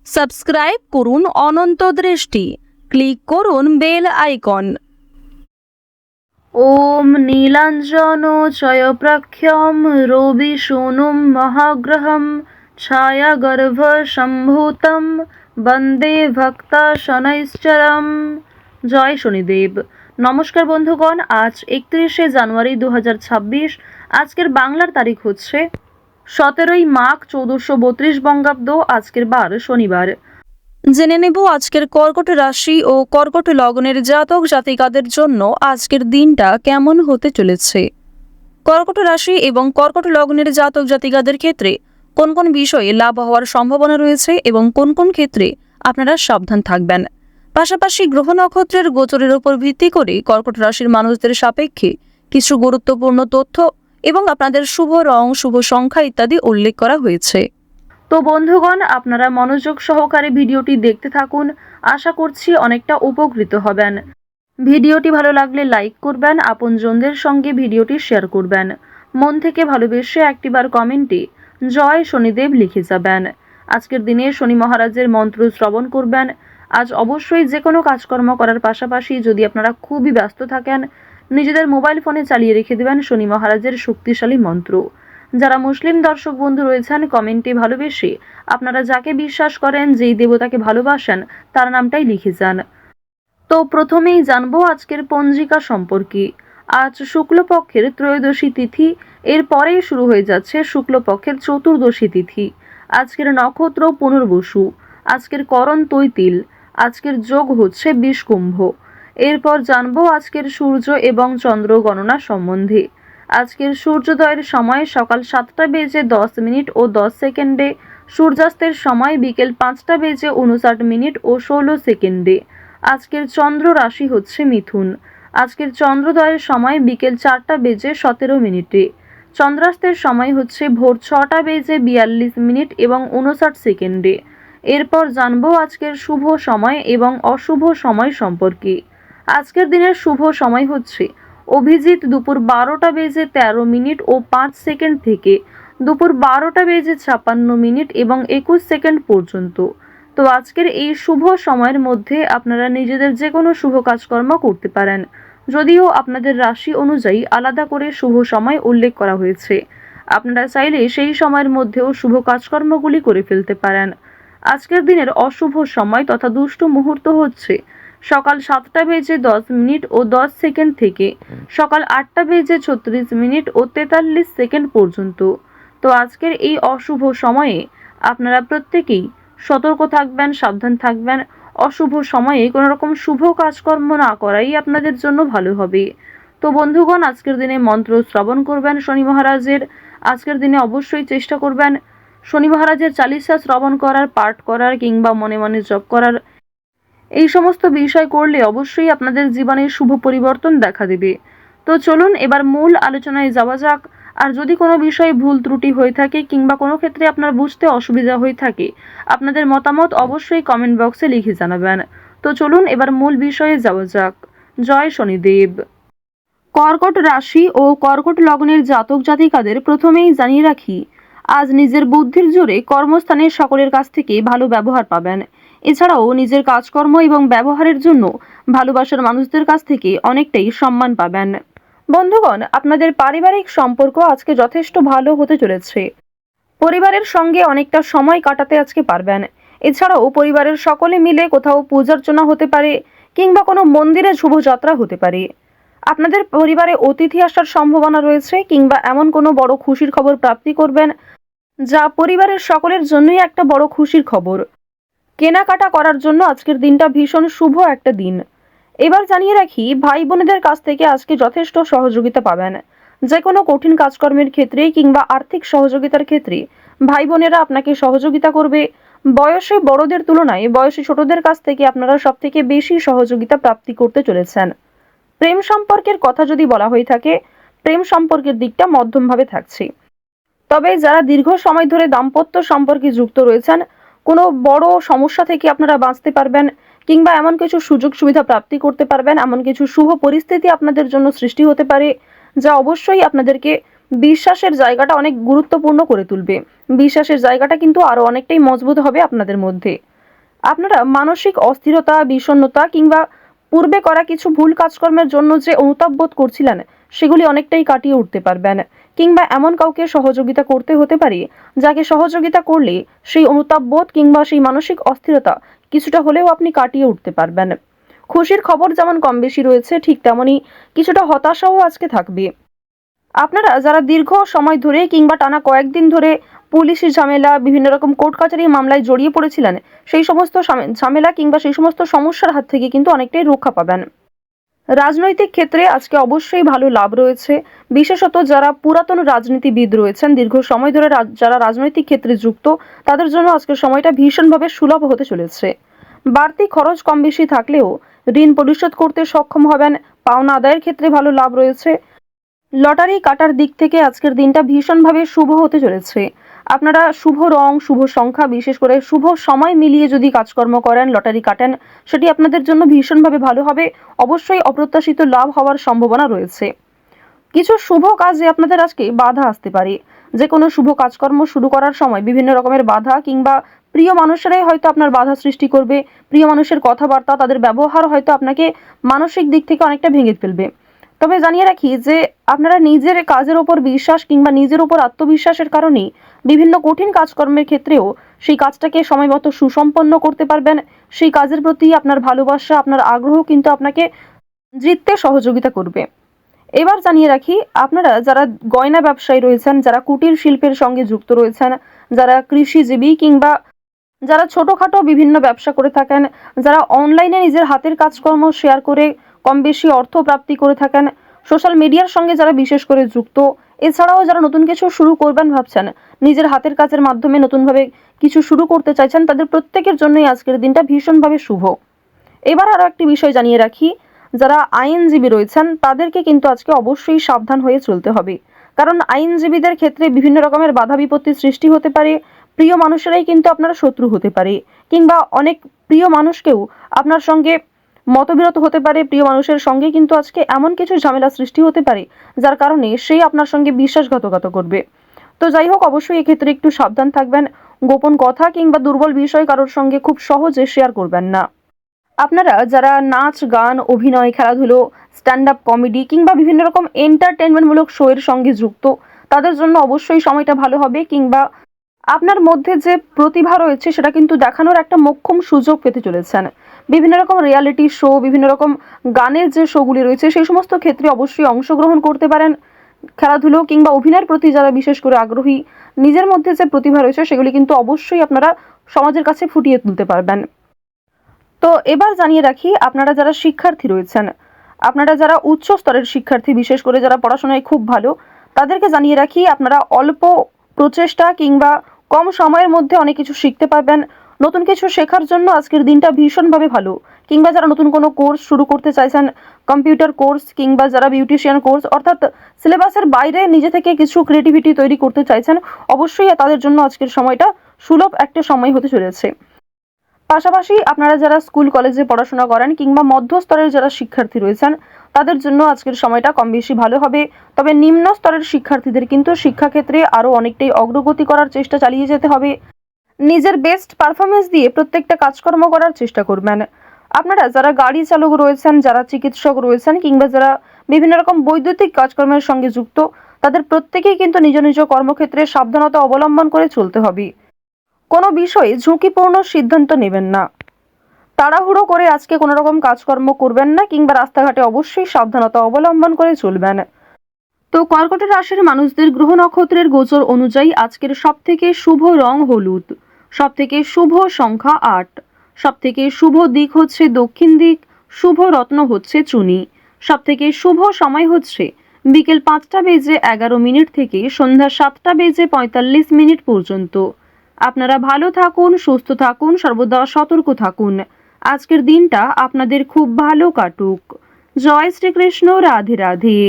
Subscribe করুন অনন্ত দৃষ্টি, click করুন বেল আইকন। ওম নীলাঞ্জনোচয়প্রখ্যম রবি সোনুম মহাগ্রহম ছায়াগর্ভ সম্ভূতম বন্দে ভক্তা শনৈশ্চরম। জয় শনিদেব। নমস্কার বন্ধুগণ, আজ 31শে জানুয়ারি 2026। আজকের বাংলার তারিখ হচ্ছে 17ই মাঘ 1432 বঙ্গাব্দ। আজকের বার শনিবার। জেনে নেব আজকের কর্কট রাশি ও কর্কট লগ্নের জাতক জাতিকাদের জন্য আজকের দিনটা কেমন হতে চলেছে। কর্কট রাশি এবং কর্কট লগ্নের জাতক জাতিকাদের ক্ষেত্রে কোন কোন বিষয়ে লাভ হওয়ার সম্ভাবনা রয়েছে এবং কোন কোন ক্ষেত্রে আপনারা সাবধান থাকবেন। পাশাপাশি গ্রহ নক্ষত্রের গোচরের উপর ভিত্তি করে কর্কট রাশির মানুষদের সাপেক্ষে কিছু গুরুত্বপূর্ণ তথ্য এবং আপনাদের শুভ রং, শুভ সংখ্যা ইত্যাদি উল্লেখ করা হয়েছে। তো বন্ধুগণ, আপনারা মনোযোগ সহকারে ভিডিওটি দেখতে থাকুন। আশা করছি অনেকটা উপকৃত হবেন। ভিডিওটি ভালো লাগলে লাইক করবেন, আপনজনদের সঙ্গে ভিডিওটি শেয়ার করবেন। মন থেকে ভালোবেসে একটিবার কমেন্টে জয় শনিদেব লিখে যাবেন। আজকের দিনে শনি মহারাজের মন্ত্র শ্রবণ করবেন। আজ অবশ্যই যে কোনো কাজকর্ম করার পাশাপাশি যদি আপনারা খুবই ব্যস্ত থাকেন, নিজেদের মোবাইল ফোনে চালিয়ে রেখে দেবেন শনি মহারাজের শক্তিশালী মন্ত্র। যারা মুসলিম দর্শক বন্ধু রয়েছেন, কমেন্টে ভালোবেসে আপনারা যাকে বিশ্বাস করেন, যেই দেবতাকে ভালোবাসেন, তার নামটাই লিখে যান। তো প্রথমেই জানবো আজকের পঞ্জিকা সম্পর্কে। আজ শুক্লপক্ষের ত্রয়োদশী তিথি, এরপরেই শুরু হয়ে যাচ্ছে শুক্লপক্ষের চতুর্দশী তিথি। আজকের নক্ষত্র পুনর্বসু, আজকের করণ তৈতিল, আজকের যোগ হচ্ছে বিষকুম্ভ। এরপর জানবো আজকের সূর্য এবং চন্দ্র গণনা সম্বন্ধে। আজকের সূর্যোদয়ের সময় সকাল 7টা বেজে 10 মিনিট ও 10 সেকেন্ডে, সূর্যাস্তের সময় বিকেল 5টা বেজে 59 মিনিট ও 16 সেকেন্ডে। আজকের চন্দ্র রাশি হচ্ছে মিথুন। আজকের চন্দ্রোদয়ের সময় বিকেল 4টা বেজে 17 মিনিটে। চন্দ্রাস্তের সময় হচ্ছে ভোর 6টা বেজে 42 মিনিট এবং 59 সেকেন্ডে। এরপর জানবো আজকের শুভ সময় এবং অশুভ সময় সম্পর্কে। আজকের দিনের শুভ সময় হচ্ছে অভিজিৎ দুপুর 12টা বেজে 13 মিনিট ও 5 সেকেন্ড থেকে দুপুর 12টা বেজে 56 মিনিট এবং 21 সেকেন্ড পর্যন্ত। তো আজকের এই শুভ সময়ের মধ্যে আপনারা নিজেদের যে কোনো শুভ কাজকর্ম করতে পারেন, যদিও আপনাদের রাশি অনুযায়ী আলাদা করে শুভ সময় উল্লেখ করা হয়েছে। আপনারা চাইলে সেই সময়ের মধ্যেও শুভ কাজকর্মগুলি করে ফেলতে পারেন। আজকের দিনের অশুভ সময় তথা দুষ্ট মুহূর্ত হচ্ছে সকাল 7টা বেজে 10 মিনিট ও 10 সেকেন্ড থেকে সকাল 8টা বেজে 36 মিনিট ও 43 সেকেন্ড পর্যন্ত। তো আজকের এই অশুভ সময়ে আপনারা প্রত্যেকেই সতর্ক থাকবেন, সাবধান থাকবেন। অশুভ সময়ে কোনো রকম শুভ কাজকর্ম না করাই আপনাদের জন্য ভালো হবে। তো বন্ধুগণ, আজকের দিনে মন্ত্র শ্রবণ করবেন শনি মহারাজের। আজকের দিনে অবশ্যই চেষ্টা করবেন শনি মহারাজের চালিসা শ্রবণ করার, পাঠ করার কিংবা মনে মনে জপ করার। এই সমস্ত বিষয় করলে অবশ্যই আপনাদের জীবনে শুভ পরিবর্তন দেখা দেবে। তো চলুন এবার মূল আলোচনায় যাওয়া যাক। আর যদি কোনো বিষয়ে ভুল ত্রুটি হয়ে থাকে কিংবা কোনো ক্ষেত্রে আপনার বুঝতে অসুবিধা হয়ে থাকে, আপনাদের মতামত অবশ্যই কমেন্ট বক্সে লিখে জানাবেন। তো চলুন এবার মূল বিষয়ে যাওয়া যাক। জয় শনিদেব। কর্কট রাশি ও কর্কট লগ্নের জাতক জাতিকাদের প্রথমেই জানিয়ে রাখি, আজ নিজের বুদ্ধির জোরে কর্মস্থানের সকলের কাছ থেকে ভালো ব্যবহার পাবেন। এছাড়াও নিজের কাজকর্ম এবং ব্যবহারের জন্য ভালোবাসার মানুষদের কাছ থেকে অনেকটাই সম্মান পাবেন। বন্ধুগণ, আপনাদের পারিবারিক সম্পর্ক আজকে যথেষ্ট ভালো হতে চলেছে। পরিবারের সঙ্গে অনেকটা সময় কাটাতে আজকে পারবেন। এছাড়াও পরিবারের সকলে মিলে কোথাও পূজার্চনা হতে পারে কিংবা কোনো মন্দিরে শুভযাত্রা হতে পারে। আপনাদের পরিবারে অতিথি আসার সম্ভাবনা রয়েছে কিংবা এমন কোনো বড় খুশির খবর প্রাপ্তি করবেন, যা পরিবারের সকলের জন্যই একটা বড় খুশির খবর। কেনাকাটা করার জন্য আজকের দিনটা ভীষণ শুভ একটা দিন। এবার জানিয়ে রাখি, ভাই বোনেদের কাছ থেকে আজকে যথেষ্ট সহযোগিতা পাবেন। যে কোনো কঠিন কাজকর্মের ক্ষেত্রে কিংবা আর্থিক সহযোগিতার ক্ষেত্রে ভাই বোনেরা আপনাকে সহযোগিতা করবে। বয়সে বড়দের তুলনায় বয়সে ছোটদের কাছ থেকে আপনারা সব থেকে বেশি সহযোগিতা প্রাপ্তি করতে চলেছেন। প্রেম সম্পর্কের কথা যদি বলা হয়ে থাকে, প্রেম সম্পর্কের দিকটা মধ্যমভাবে থাকছে। তবে যারা দীর্ঘ সময় ধরে দাম্পত্য সম্পর্কে যুক্ত রয়েছেন, কোনো বড় সমস্যা থেকে আপনারা বাঁচতে পারবেন কিংবা এমন কিছু সুযোগ সুবিধা প্রাপ্তি করতে পারবেন, এমন কিছু শুভ পরিস্থিতি আপনাদের জন্য সৃষ্টি হতে পারে, যা অবশ্যই আপনাদেরকে বিশ্বাসের জায়গাটা অনেক গুরুত্বপূর্ণ করে তুলবে। বিশ্বাসের জায়গাটা কিন্তু আরো অনেকটাই মজবুত হবে আপনাদের মধ্যে। আপনারা মানসিক অস্থিরতা, বিষণ্ণতা কিংবা পূর্বে করা কিছু ভুল কাজকর্মের জন্য যে অনুতাপ বোধ করছিলেন সেগুলি অনেকটাই কাটিয়ে উঠতে পারবেন, কিংবা এমন কাউকে সহযোগিতা করতে হতে পারে যাকে সহযোগিতা করলে সেই অনুতাপ বোধ কিংবা সেই মানসিক অস্থিরতা কিছুটা হলেও আপনি কাটিয়ে উঠতে পারবেন। খুশির খবর যেমন কম বেশি রয়েছে, ঠিক তেমনই কিছুটা হতাশাও আজকে থাকবে। আপনারা যারা দীর্ঘ সময় ধরে কিংবা টানা কয়েকদিন ধরে পুলিশি ঝামেলা, বিভিন্ন রকম কোর্ট কাচারি মামলায় জড়িয়ে পড়েছিলেন, সেই সমস্ত ঝামেলা কিংবা সেই সমস্ত সমস্যার হাত থেকে কিন্তু অনেকটাই রক্ষা পাবেন। রাজনৈতিক ক্ষেত্রে আজকে অবশ্যই ভালো লাভ রয়েছে, বিশেষত যারা পুরাতন রাজনীতিবিদ রয়েছেন, দীর্ঘ সময় ধরে যারা রাজনৈতিক ক্ষেত্রে যুক্ত, তাদের জন্য আজকের সময়টা ভীষণভাবে সুলভ হতে চলেছে। বাড়তি খরচ কম বেশি থাকলেও ঋণ পরিশোধ করতে সক্ষম হবেন, পাওনা আদায়ের ক্ষেত্রে ভালো লাভ রয়েছে। লটারি কাটার দিক থেকে আজকের দিনটা ভীষণভাবে শুভ হতে চলেছে। আপনারা শুভ রং, শুভ সংখ্যা, বিশেষ করে শুভ সময় মিলিয়ে যদি কাজকর্ম করেন, লটারি কাটেন, সেটি আপনাদের জন্য ভীষণভাবে ভালো হবে। অবশ্যই অপ্রত্যাশিত লাভ হওয়ার সম্ভাবনা রয়েছে। কিছু শুভ কাজে আপনাদের আজকে বাধা আসতে পারে। যে কোনো শুভ কাজকর্ম শুরু করার সময় বিভিন্ন রকমের বাধা কিংবা প্রিয় মানুষেরাই হয়তো আপনার বাধা সৃষ্টি করবে। প্রিয় মানুষের কথাবার্তা, তাদের ব্যবহার হয়তো আপনাকে মানসিক দিক থেকে অনেকটা ভেঙে ফেলবে। তবে জানিয়ে রাখি যে আপনারা নিজের কাজের ওপর বিশ্বাস কিংবা নিজের ওপর আত্মবিশ্বাসের কারণেই বিভিন্ন কঠিন কাজকর্মের ক্ষেত্রেও সেই কাজটাকে সময়মতো সুসম্পন্ন করতে পারবেন। সেই কাজের প্রতি আপনার ভালোবাসা, আপনার আগ্রহ কিন্তু আপনাকে জিততে সহযোগিতা করবে। এবার জানিয়ে রাখি, আপনারা যারা গয়না ব্যবসায়ী রয়েছেন, যারা কুটির শিল্পের সঙ্গে যুক্ত রয়েছেন, যারা কৃষিজীবী কিংবা যারা ছোটোখাটো বিভিন্ন ব্যবসা করে থাকেন, যারা অনলাইনে নিজের হাতের কাজকর্ম শেয়ার করে কম বেশি অর্থ প্রাপ্তি করে থাকেন, সোশ্যাল মিডিয়ার সঙ্গে যারা বিশেষ করে যুক্ত, এছাড়াও যারা নতুন কিছু শুরু করবেন ভাবছেন, নিজের হাতের কাজের মাধ্যমে নতুনভাবে কিছু শুরু করতে চাইছেন, তাদের প্রত্যেকের জন্যই আজকের দিনটা ভীষণভাবে শুভ। এবার আরও একটি বিষয় জানিয়ে রাখি, যারা আইনজীবী রয়েছেন তাদেরকে কিন্তু আজকে অবশ্যই সাবধান হয়ে চলতে হবে। কারণ আইনজীবীদের ক্ষেত্রে বিভিন্ন রকমের বাধা বিপত্তির সৃষ্টি হতে পারে। প্রিয় মানুষেরাই কিন্তু আপনার শত্রু হতে পারে, কিংবা অনেক প্রিয় মানুষকেও আপনার সঙ্গে মতবিরোধ হতে পারে। প্রিয় মানুষের সঙ্গে কিন্তু আজকে এমন কিছু ঝামেলা সৃষ্টি হতে পারে যার কারণে সেই আপনার সঙ্গে বিশ্বাসঘাতকতা করবে। তো যাই হোক, অবশ্যই এক্ষেত্রে একটু সাবধান থাকবেন। গোপন কথা কিংবা দুর্বল বিষয় কারোর সঙ্গে খুব সহজে শেয়ার করবেন না। আপনারা যারা নাচ, গান, অভিনয়, খেলাধুলো, স্ট্যান্ড আপ কমেডি কিংবা বিভিন্ন রকম এন্টারটেনমেন্টমূলক শো এর সঙ্গে যুক্ত, তাদের জন্য অবশ্যই সময়টা ভালো হবে। কিংবা আপনার মধ্যে যে প্রতিভা রয়েছে সেটা কিন্তু দেখানোর একটা মোক্ষম সুযোগ পেতে চলেছেন। বিভিন্ন রকম রিয়ালিটি শো, বিভিন্ন রকম গানের যে শোগুলি রয়েছে সেই সমস্ত ক্ষেত্রে অবশ্যই অংশগ্রহণ করতে পারেন। খেলাধুলো কিংবা অভিনয়ের প্রতি যারা বিশেষ করে আগ্রহী, নিজের মধ্যে যে প্রতিভা রয়েছে সেগুলি কিন্তু অবশ্যই আপনারা সমাজের কাছে ফুটিয়ে তুলতে পারবেন। তো এবার জানিয়ে রাখি, আপনারা যারা শিক্ষার্থী রয়েছেন, আপনারা যারা উচ্চ স্তরের শিক্ষার্থী, বিশেষ করে যারা পড়াশোনায় খুব ভালো, তাদেরকে জানিয়ে রাখি আপনারা অল্প প্রচেষ্টা কিংবা কম সময়ের মধ্যে অনেক কিছু শিখতে পারবেন। নতুন কিছু শেখার জন্য আজকের দিনটা ভীষণভাবে ভালো। কিংবা যারা নতুন কোনো কোর্স শুরু করতে চাইছেন, কম্পিউটার কোর্স কিংবা যারা বিউটিশিয়ান কোর্স, অর্থাৎ সিলেবাসের বাইরে নিজে থেকে কিছু ক্রিয়েটিভিটি তৈরি করতে চাইছেন, অবশ্যই তাদের জন্য আজকের সময়টা সুলভ একটা সময় হতে চলেছে। পাশাপাশি আপনারা যারা স্কুল কলেজে পড়াশোনা করেন কিংবা মধ্যস্তরের যারা শিক্ষার্থী রয়েছেন, তাদের জন্য আজকের সময়টা কম বেশি ভালো হবে। তবে নিম্ন স্তরের শিক্ষার্থীদের কিন্তু শিক্ষাক্ষেত্রে আরও অনেকটাই অগ্রগতি করার চেষ্টা চালিয়ে যেতে হবে। নিজের বেস্ট পারফরমেন্স দিয়ে প্রত্যেকটা কাজকর্ম করার চেষ্টা করবেন। আপনারা যারা গাড়ি চালক রয়েছেন, যারা চিকিৎসক রয়েছেন কিংবা যারা বিভিন্ন রকম বৈদ্যুতিক কাজকর্মের সঙ্গে যুক্ত, তাদের প্রত্যেকেই কিন্তু নিজ নিজ কর্মক্ষেত্রে সাবধানতা অবলম্বন করে চলতে হবে। কোনো বিষয়ে ঝুঁকিপূর্ণ সিদ্ধান্ত নেবেন না। তাড়াহুড়ো করে আজকে কোনো রকম কাজকর্ম করবেন না, কিংবা রাস্তাঘাটে অবশ্যই সাবধানতা অবলম্বন করে চলবেন। তো কর্কট রাশির মানুষদের গ্রহ নক্ষত্রের গোচর অনুযায়ী আজকের সবথেকে শুভ রং হলুদ, সবথেকে শুভ সংখ্যা 8, সবথেকে শুভ দিক হচ্ছে দক্ষিণ দিক, শুভ রত্ন হচ্ছে চুনি, সবথেকে শুভ সময় হচ্ছে বিকেল 5টা বেজে 11 মিনিট থেকে সন্ধ্যা 7টা বেজে 45 মিনিট পর্যন্ত। আপনারা ভালো থাকুন, সুস্থ থাকুন, সর্বদা সতর্ক থাকুন। আজকের দিনটা আপনাদের খুব ভালো কাটুক। জয় শ্রীকৃষ্ণ, রাধে রাধে।